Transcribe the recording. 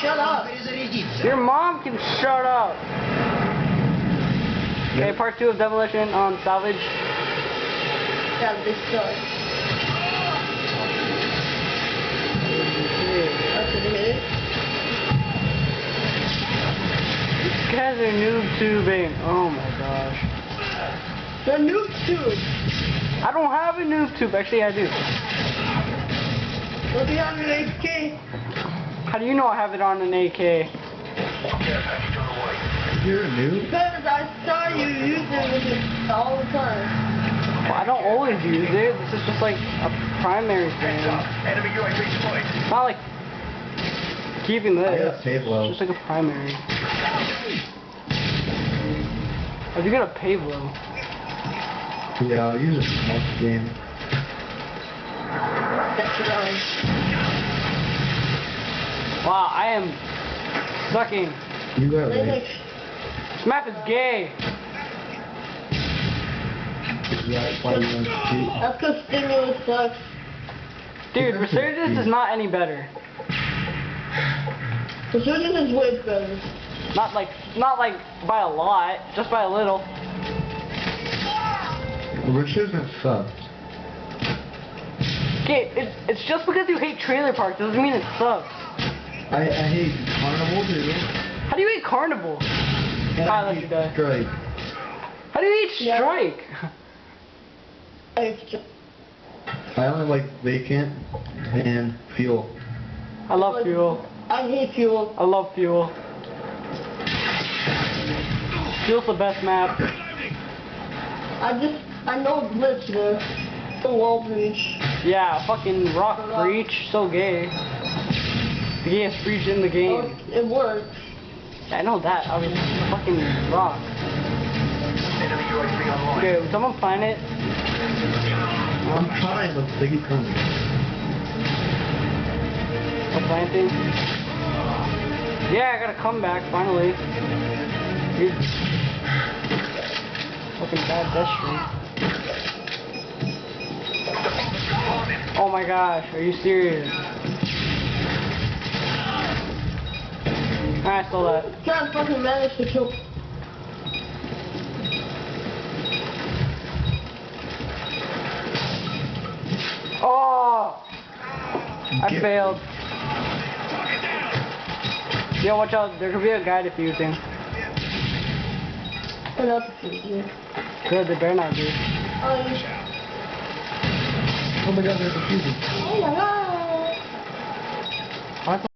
Shut up. Your mom can shut up. Okay, part 2 of Demolition on Salvage. Yeah, this sucks. That's what it is. These guys are noob tubing. Oh my gosh. The noob tube. I don't have a noob tube. Actually, I do. Look at an AK. How do you know I have it on an AK? You're a noob? Because I saw you using it all the time. Well, I don't always use it. This is just like a primary thing. It's not like keeping this. I got Pavlo. It's just like a primary. If you get a Pavlo. Yeah, I'll use it for next game. That's right. Wow, I am sucking. You got They me. like, This map is gay. That's why you want to cheat. that's because stimulus sucks. Dude, Resurgence is not any better. Resurgence is way better. Not like by a lot, just by a little. Resurgence sucks. Okay, it's just because you hate trailer parks doesn't mean it sucks. I hate Carnival, dude. How do you hate Carnival? And Kyle, I let hate you die. Strike. How do you hate Yeah. Strike? It's just, I only like Vacant and Fuel. I love Fuel. I hate fuel. I love Fuel. Fuel's the best map. I know glitch there. The wall breach. Yeah, fucking Rock Breach, so gay. The gayest breach in the Oh, game. it works. I know that. I was fucking Rock. Okay, will someone plan it? I'm trying, but they keep coming. For planting? Yeah, I got a comeback finally. Dude. Fucking bad death streak. Oh my gosh, are you serious? I stole that. Can't fucking manage to kill. Oh! I failed. Yo, watch out, there could be a guy defusing. What else is here? Good, they better not be. Oh, Oh my god, they're confusing. oh my god.